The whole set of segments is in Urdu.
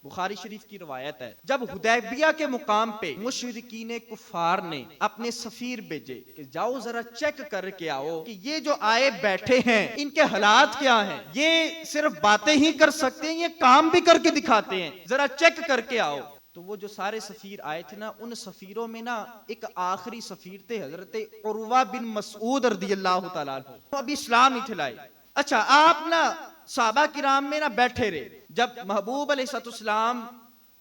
بخاری شریف کی روایت ہے، جب حدیبیہ کے مقام پہ مشرکین کفار نے اپنے سفیر بھیجے کہ جاؤ ذرا چیک کر کے آؤ کہ یہ جو آئے بیٹھے ہیں ان کے حالات کیا ہیں، یہ صرف باتیں ہی کر سکتے ہیں، یہ کام بھی کر کے دکھاتے ہیں، ذرا چیک کر کے آؤ۔ تو وہ جو سارے سفیر آئے تھے نا، ان سفیروں میں نا ایک آخری سفیر تھے حضرت عروہ بن مسعود رضی اللہ تعالیٰ عنہ، وہ ابھی اسلام نہیں تھے لائے۔ اچھا، آپ نا صحابہ کرام میں نا بیٹھے رہے، جب محبوب علیہ السلام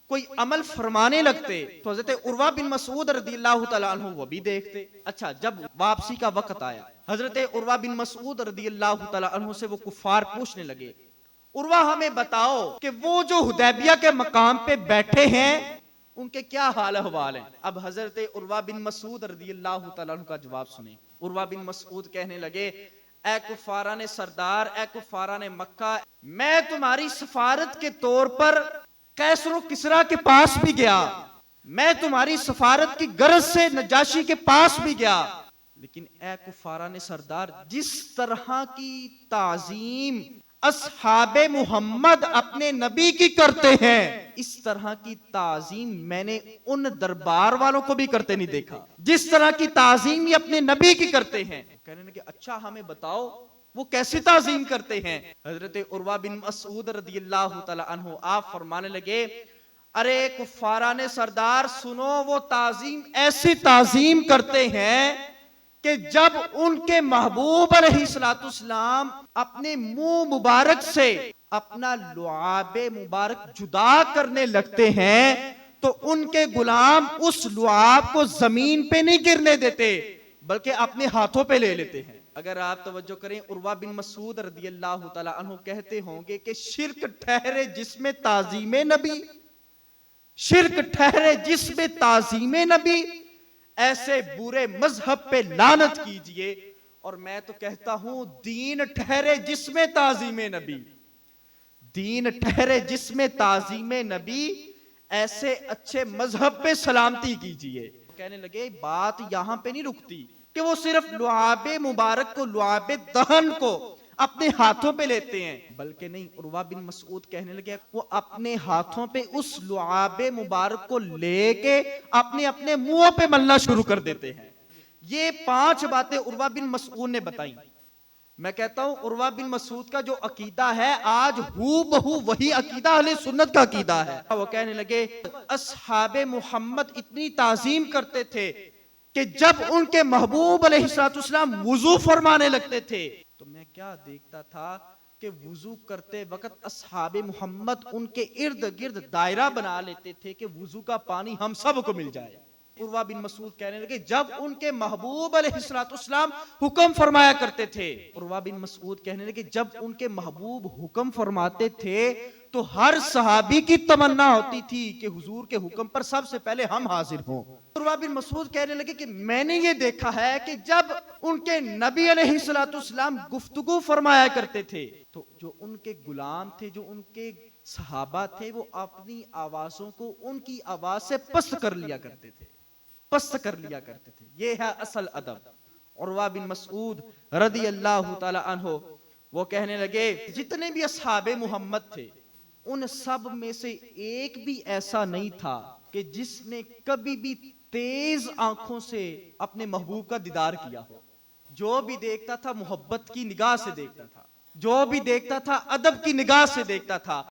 کوئی عمل فرمانے لگتے تو حضرت عروہ بن مسعود رضی اللہ تعالیٰ عنہ وہ بھی دیکھتے۔ اچھا، جب واپسی کا وقت آیا، حضرت عروہ بن مسعود رضی اللہ تعالیٰ عنہ سے وہ کفار پوچھنے لگے، عروہ ہمیں بتاؤ کہ وہ جو حدیبیہ کے مقام پہ بیٹھے ہیں ان کے کیا حال احوال ہیں۔ اب حضرت عروہ بن مسعود رضی اللہ تعالیٰ عنہ کا جواب سنیں۔ عروہ بن مسعود کہنے لگے، اے کفاران سردار، اے کفاران مکہ، میں تمہاری سفارت کے طور پر قیصر و کسریٰ کے پاس بھی گیا، میں تمہاری سفارت کی غرض سے نجاشی کے پاس بھی گیا، لیکن اے کفاران سردار، جس طرح کی تعظیم اصحاب محمد اپنے نبی کی کرتے ہیں اس طرح کی تعظیم میں نے ان دربار والوں کو بھی کرتے نہیں دیکھا، جس طرح کی تعظیم یہ اپنے نبی کی کرتے ہیں۔ کہنے لگے، اچھا ہمیں بتاؤ وہ کیسی تعظیم کرتے ہیں۔ حضرت عروہ بن مسعود رضی اللہ تعالی عنہ آپ فرمانے لگے، ارے کفاران سردار سنو، وہ تعظیم ایسی تعظیم کرتے ہیں کہ جب ان کے محبوب علیہ السلام اپنے منہ مبارک سے اپنا لعاب مبارک جدا کرنے لگتے ہیں تو ان کے غلام اس لعاب کو زمین پہ نہیں گرنے دیتے بلکہ اپنے ہاتھوں پہ لے لیتے ہیں۔ اگر آپ توجہ کریں، عروہ بن مسعود رضی اللہ تعالی عنہ کہتے ہوں گے کہ شرک ٹھہرے جس میں تعظیم نبی، شرک ٹھہرے جس میں تعظیم نبی، ایسے برے مذہب پہ لعنت کیجئے۔ اور میں تو کہتا ہوں دین ٹھہرے جس میں تعظیم نبی، دین ٹھہرے جس میں تعظیم نبی، ایسے اچھے مذہب پہ سلامتی کیجئے۔ کہنے لگے بات یہاں پہ نہیں رکتی کہ وہ صرف لعاب مبارک کو، لعاب دہن کو اپنے ہاتھوں پہ لیتے ہیں، بلکہ نہیں، عروہ بن مسعود کہنے لگے وہ اپنے ہاتھوں پہ اس لعاب مبارک کو لے کے اپنے اپنے منہ پہ ملنا شروع کر دیتے ہیں۔ یہ 5 باتیں عروہ بن مسعود نے بتائیں۔ میں کہتا ہوں عروہ بن مسعود کا جو عقیدہ ہے آج ہو بہو وہی عقیدہ اہل سنت کا عقیدہ ہے۔ وہ کہنے لگے اصحاب محمد اتنی تعظیم کرتے تھے کہ جب ان کے محبوب علیہ السلام وضو فرمانے لگتے تھے تو میں کیا دیکھتا تھا کہ وضو کرتے وقت اصحاب محمد ان کے ارد گرد دائرہ بنا لیتے تھے کہ وضو کا پانی ہم سب کو مل جائے۔ عروہ بن مسعود کہنے لگے جب ان کے محبوب علیہ السلام حکم فرمایا کرتے تھے، عروہ بن مسعود کہنے لگے جب ان کے محبوب حکم فرماتے تھے تو ہر صحابی کی تمنا ہوتی تھی کہ حضور کے حکم پر سب سے پہلے ہم حاضر ہوں۔ عروہ بن مسعود کہنے لگے کہ میں نے یہ دیکھا ہے کہ جب ان کے نبی علیہ السلام گفتگو فرمایا کرتے تھے تو جو ان کے غلام تھے، جو ان کے صحابہ تھے، وہ اپنی آوازوں کو ان کی آواز سے پست کر لیا کرتے تھے، پست کر لیا کرتے تھے۔ یہ ہے اصل ادب۔ عروہ بن مسعود رضی اللہ تعالی عنہ وہ کہنے لگے جتنے بھی اصحاب محمد تھے ان سب میں سے ایک بھی ایسا نہیں تھا کہ جس نے کبھی بھی تیز آنکھوں سے اپنے محبوب کا دیدار کیا ہو۔ جو بھی دیکھتا تھا محبت کی نگاہ سے دیکھتا تھا، جو بھی دیکھتا تھا ادب کی نگاہ سے دیکھتا تھا۔